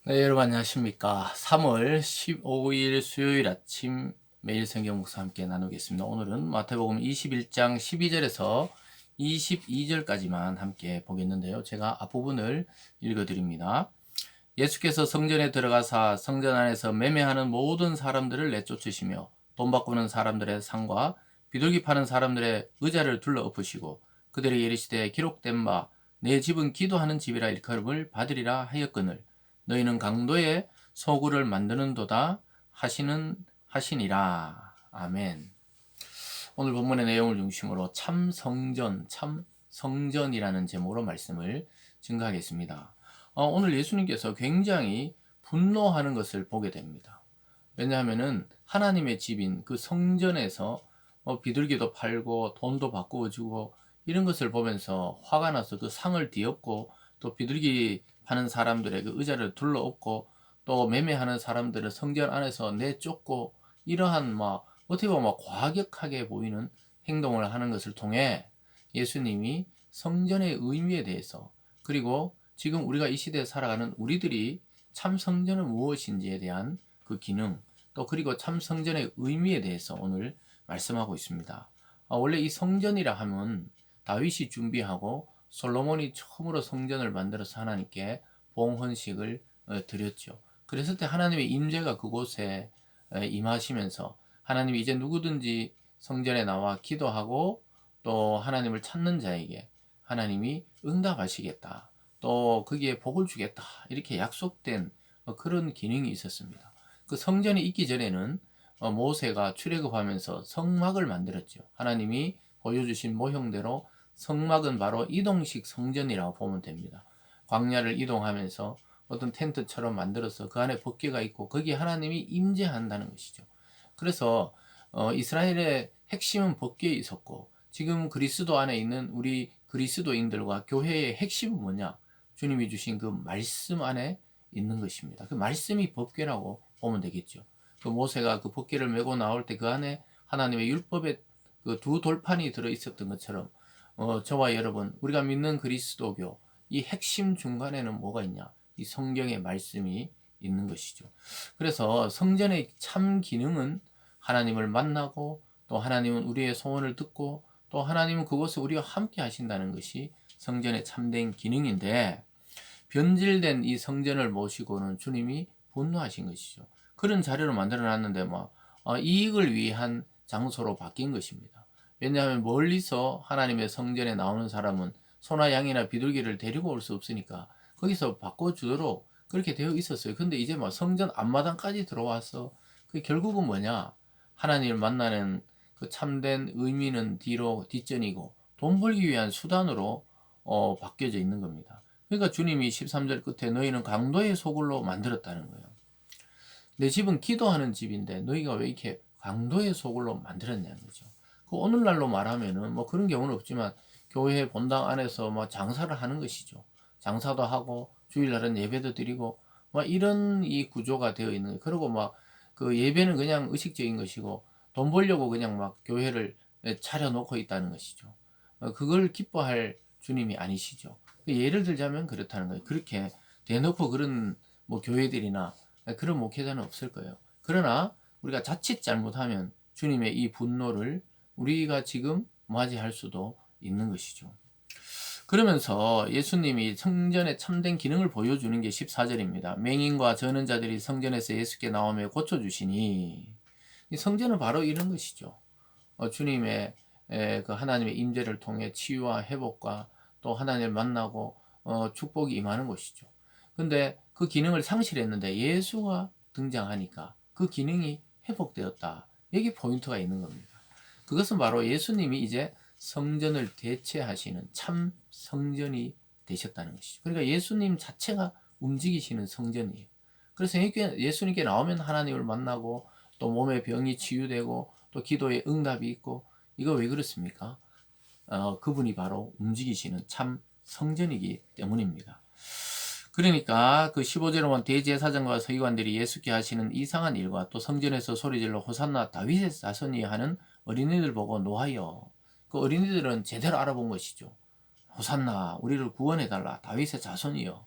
네, 여러분 안녕하십니까. 3월 15일 수요일 아침 매일 성경 묵상 함께 나누겠습니다. 오늘은 마태복음 21장 12절에서 22절까지만 함께 보겠는데요. 제가 앞부분을 읽어드립니다. 예수께서 성전에 들어가사 성전 안에서 매매하는 모든 사람들을 내쫓으시며 돈 바꾸는 사람들의 상과 비둘기 파는 사람들의 의자를 둘러 엎으시고 그들에게 이르시되 기록된 바 내 집은 기도하는 집이라 일컬음을 받으리라 하였거늘 너희는 강도의 소굴을 만드는도다 하시니라. 아멘. 오늘 본문의 내용을 중심으로 참 성전이라는 제목으로 말씀을 증거하겠습니다. 오늘 예수님께서 굉장히 분노하는 것을 보게 됩니다. 왜냐하면은 하나님의 집인 그 성전에서 비둘기도 팔고 돈도 바꾸어 주고 이런 것을 보면서 화가 나서 그 상을 뒤엎고 또 비둘기 파는 사람들의 그 의자를 둘러엎고 또 매매하는 사람들을 성전 안에서 내쫓고 이러한 어떻게 보면 과격하게 보이는 행동을 하는 것을 통해 예수님이 성전의 의미에 대해서 그리고 지금 우리가 이 시대에 살아가는 우리들이 참 성전은 무엇인지에 대한 그 기능 또 그리고 참 성전의 의미에 대해서 오늘 말씀하고 있습니다. 원래 이 성전이라 하면 다윗이 준비하고 솔로몬이 처음으로 성전을 만들어서 하나님께 봉헌식을 드렸죠. 그랬을 때 하나님의 임재가 그곳에 임하시면서 하나님이 이제 누구든지 성전에 나와 기도하고 또 하나님을 찾는 자에게 하나님이 응답하시겠다. 또 거기에 복을 주겠다. 이렇게 약속된 그런 기능이 있었습니다. 그 성전이 있기 전에는 모세가 출애굽하면서 성막을 만들었죠. 하나님이 보여주신 모형대로 성막은 바로 이동식 성전이라고 보면 됩니다. 광야를 이동하면서 어떤 텐트처럼 만들어서 그 안에 법궤가 있고 거기에 하나님이 임재한다는 것이죠. 그래서 이스라엘의 핵심은 법궤에 있었고 지금 그리스도 안에 있는 우리 그리스도인들과 교회의 핵심은 뭐냐? 주님이 주신 그 말씀 안에 있는 것입니다. 그 말씀이 법궤라고 보면 되겠죠. 그 모세가 그 법궤를 메고 나올 때 그 안에 하나님의 율법의 그 두 돌판이 들어 있었던 것처럼 저와 여러분 우리가 믿는 그리스도교 이 핵심 중간에는 뭐가 있냐? 이 성경의 말씀이 있는 것이죠. 그래서 성전의 참 기능은 하나님을 만나고 또 하나님은 우리의 소원을 듣고 또 하나님은 그곳에 우리와 함께 하신다는 것이 성전의 참된 기능인데 변질된 이 성전을 모시고는 주님이 분노하신 것이죠. 그런 자료를 만들어 놨는데 이익을 위한 장소로 바뀐 것입니다. 왜냐하면 멀리서 하나님의 성전에 나오는 사람은 소나 양이나 비둘기를 데리고 올 수 없으니까 거기서 바꿔주도록 그렇게 되어 있었어요. 근데 이제 성전 앞마당까지 들어와서 그 결국은 뭐냐? 하나님을 만나는 그 참된 의미는 뒷전이고 돈 벌기 위한 수단으로 바뀌어져 있는 겁니다. 그러니까 주님이 13절 끝에 너희는 강도의 소굴로 만들었다는 거예요. 내 집은 기도하는 집인데 너희가 왜 이렇게 강도의 소굴로 만들었냐는 거죠. 그 오늘날로 말하면은 그런 경우는 없지만 교회 본당 안에서 장사를 하는 것이죠. 장사도 하고 주일날은 예배도 드리고 이런 이 구조가 되어 있는 거예요. 그리고 그 예배는 그냥 의식적인 것이고 돈 벌려고 그냥 교회를 차려놓고 있다는 것이죠. 그걸 기뻐할 주님이 아니시죠. 예를 들자면 그렇다는 거예요. 그렇게 대놓고 그런 교회들이나 그런 목회자는 없을 거예요. 그러나 우리가 자칫 잘못하면 주님의 이 분노를 우리가 지금 맞이할 수도 있는 것이죠. 그러면서 예수님이 성전의 참된 기능을 보여주는 게 14절입니다. 맹인과 저는 자들이 성전에서 예수께 나오며 고쳐주시니 이 성전은 바로 이런 것이죠. 주님의 그 하나님의 임재를 통해 치유와 회복과 또 하나님을 만나고 축복이 임하는 것이죠. 근데 그 기능을 상실했는데 예수가 등장하니까 그 기능이 회복되었다. 여기 포인트가 있는 겁니다. 그것은 바로 예수님이 이제 성전을 대체하시는 참 성전이 되셨다는 것이죠. 그러니까 예수님 자체가 움직이시는 성전이에요. 그래서 예수님께 나오면 하나님을 만나고 또 몸의 병이 치유되고 또 기도에 응답이 있고 이거 왜 그렇습니까? 그분이 바로 움직이시는 참 성전이기 때문입니다. 그러니까 그 15절에 보면 대제사장과 서기관들이 예수께 하시는 이상한 일과 또 성전에서 소리질러 호산나 다윗의 자손이 하는 어린이들 보고 노하여 그 어린이들은 제대로 알아본 것이죠. 호산나 우리를 구원해달라 다윗의 자손이여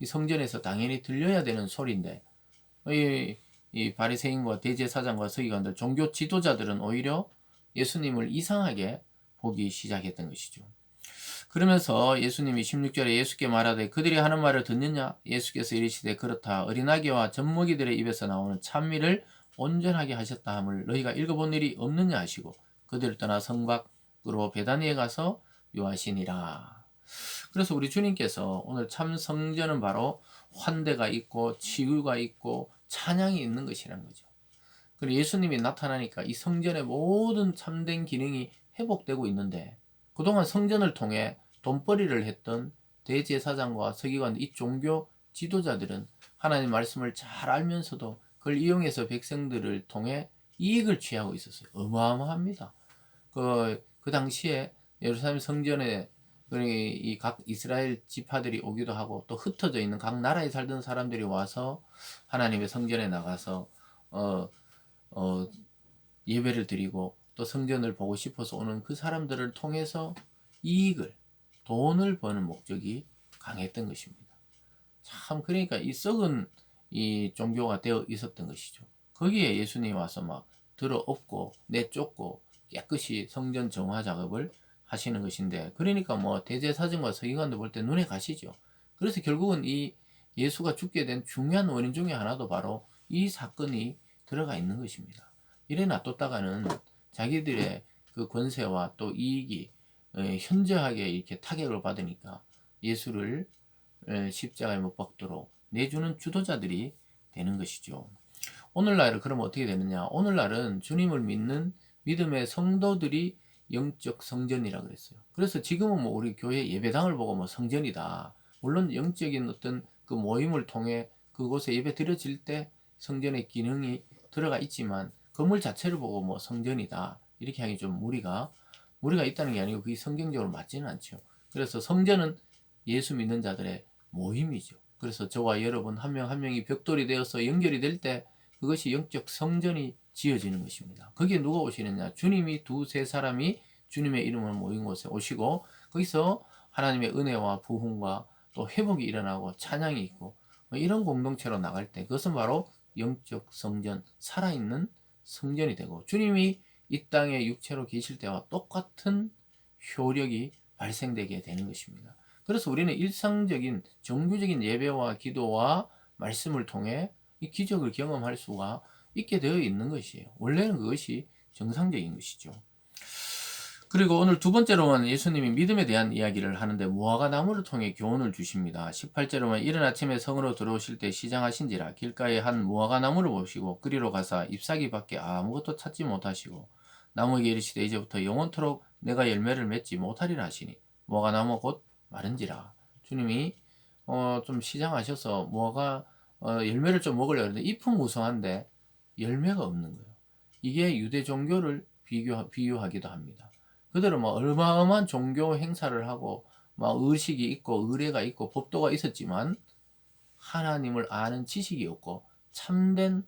이 성전에서 당연히 들려야 되는 소리인데 이 바리새인과 대제사장과 서기관들, 종교 지도자들은 오히려 예수님을 이상하게 보기 시작했던 것이죠. 그러면서 예수님이 16절에 예수께 말하되 그들이 하는 말을 듣느냐? 예수께서 이르시되 그렇다. 어린아기와 젖먹이들의 입에서 나오는 찬미를 온전하게 하셨다 함을 너희가 읽어본 일이 없느냐 하시고 그들을 떠나 성 밖으로 베다니에 가서 요하시니라. 그래서 우리 주님께서 오늘 참 성전은 바로 환대가 있고 치유가 있고 찬양이 있는 것이라는 거죠. 그리고 예수님이 나타나니까 이 성전의 모든 참된 기능이 회복되고 있는데 그동안 성전을 통해 돈벌이를 했던 대제사장과 서기관, 이 종교 지도자들은 하나님 말씀을 잘 알면서도 그걸 이용해서 백성들을 통해 이익을 취하고 있었어요. 어마어마합니다. 그 당시에 예루살렘 성전에 이 각 이스라엘 지파들이 오기도 하고 또 흩어져 있는 각 나라에 살던 사람들이 와서 하나님의 성전에 나가서 예배를 드리고 또 성전을 보고 싶어서 오는 그 사람들을 통해서 이익을, 돈을 버는 목적이 강했던 것입니다. 참 그러니까 이 썩은 이 종교가 되어 있었던 것이죠. 거기에 예수님이 와서 막 들어엎고 내쫓고 깨끗이 성전 정화 작업을 하시는 것인데, 그러니까 뭐 대제사장과 서기관도 볼 때 눈에 가시죠. 그래서 결국은 이 예수가 죽게 된 중요한 원인 중에 하나도 바로 이 사건이 들어가 있는 것입니다. 이래 놔뒀다가는 자기들의 그 권세와 또 이익이 현저하게 이렇게 타격을 받으니까 예수를 십자가에 못 박도록 내주는 주도자들이 되는 것이죠. 오늘날은 그러면 어떻게 되느냐? 오늘날은 주님을 믿는 믿음의 성도들이 영적 성전이라 그랬어요. 그래서 지금은 뭐 우리 교회 예배당을 보고 뭐 성전이다. 물론 영적인 어떤 그 모임을 통해 그곳에 예배 드려질 때 성전의 기능이 들어가 있지만 건물 자체를 보고 뭐 성전이다 이렇게 하기 좀 무리가 있다는 게 아니고 그게 성경적으로 맞지는 않죠. 그래서 성전은 예수 믿는 자들의 모임이죠. 그래서 저와 여러분 한 명 한 명이 벽돌이 되어서 연결이 될 때 그것이 영적 성전이 지어지는 것입니다. 거기에 누가 오시느냐? 주님이 두세 사람이 주님의 이름을 모인 곳에 오시고 거기서 하나님의 은혜와 부흥과 또 회복이 일어나고 찬양이 있고 이런 공동체로 나갈 때 그것은 바로 영적 성전, 살아있는 성전이 되고 주님이 이 땅에 육체로 계실 때와 똑같은 효력이 발생되게 되는 것입니다. 그래서 우리는 일상적인 정규적인 예배와 기도와 말씀을 통해 이 기적을 경험할 수가 있게 되어 있는 것이에요. 원래는 그것이 정상적인 것이죠. 그리고 오늘 두 번째로는 예수님이 믿음에 대한 이야기를 하는데 무화과 나무를 통해 교훈을 주십니다. 18절로는 이른 아침에 성으로 들어오실 때 시장하신지라 길가에 한 무화과 나무를 보시고 그리로 가사 잎사귀밖에 아무것도 찾지 못하시고 나무에게 이르시되 이제부터 영원토록 내가 열매를 맺지 못하리라 하시니 무화과 나무 곧 마른지라. 주님이 좀 시장하셔서 무화과 열매를 좀 먹으려고 했는데 잎은 무성한데 열매가 없는 거예요. 이게 유대 종교를 비유하기도 합니다. 그대로 뭐 어마어마한 종교 행사를 하고 막 의식이 있고 의례가 있고 법도가 있었지만 하나님을 아는 지식이 없고 참된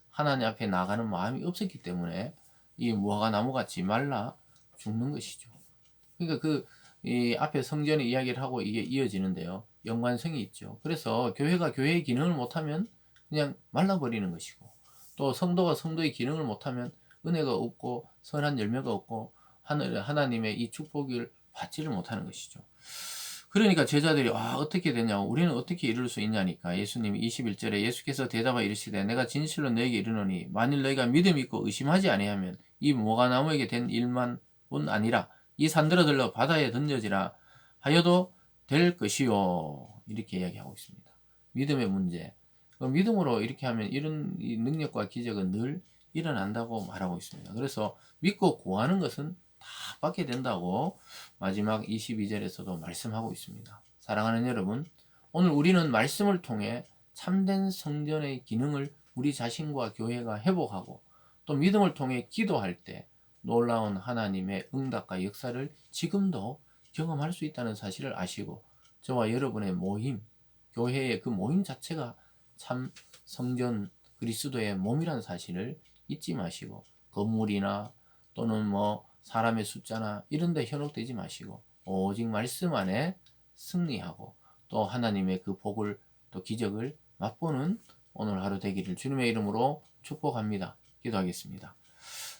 하나님 앞에 나가는 마음이 없었기 때문에 이 무화과 나무같이 말라 죽는 것이죠. 그러니까 이 앞에 성전의 이야기를 하고 이게 이어지는데요. 연관성이 있죠. 그래서 교회가 교회의 기능을 못하면 그냥 말라버리는 것이고 또 성도가 성도의 기능을 못하면 은혜가 없고 선한 열매가 없고 하나님의 이 축복을 받지를 못하는 것이죠. 그러니까 제자들이 어떻게 되냐고 우리는 어떻게 이룰 수 있냐니까 예수님이 21절에 예수께서 대답하여 이르시되 내가 진실로 너에게 이르노니 만일 너희가 믿음이 있고 의심하지 아니하면 이 무화과나무에게 된 일만뿐 아니라 이 산들어 들러 바다에 던져지라 하여도 될 것이요. 이렇게 이야기하고 있습니다. 믿음의 문제. 믿음으로 이렇게 하면 이런 능력과 기적은 늘 일어난다고 말하고 있습니다. 그래서 믿고 구하는 것은 다 받게 된다고 마지막 22절에서도 말씀하고 있습니다. 사랑하는 여러분, 오늘 우리는 말씀을 통해 참된 성전의 기능을 우리 자신과 교회가 회복하고 또 믿음을 통해 기도할 때 놀라운 하나님의 응답과 역사를 지금도 경험할 수 있다는 사실을 아시고 저와 여러분의 모임, 교회의 그 모임 자체가 참 성전 그리스도의 몸이라는 사실을 잊지 마시고 건물이나 또는 뭐 사람의 숫자나 이런 데 현혹되지 마시고 오직 말씀 안에 승리하고 또 하나님의 그 복을 또 기적을 맛보는 오늘 하루 되기를 주님의 이름으로 축복합니다. 기도하겠습니다.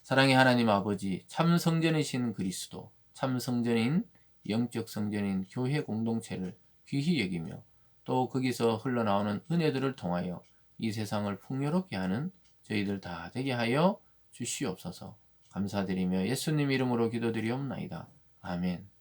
사랑의 하나님 아버지, 참 성전이신 그리스도, 참 성전인 영적 성전인 교회 공동체를 귀히 여기며 또 거기서 흘러나오는 은혜들을 통하여 이 세상을 풍요롭게 하는 저희들 다 되게 하여 주시옵소서. 감사드리며 예수님 이름으로 기도드리옵나이다. 아멘.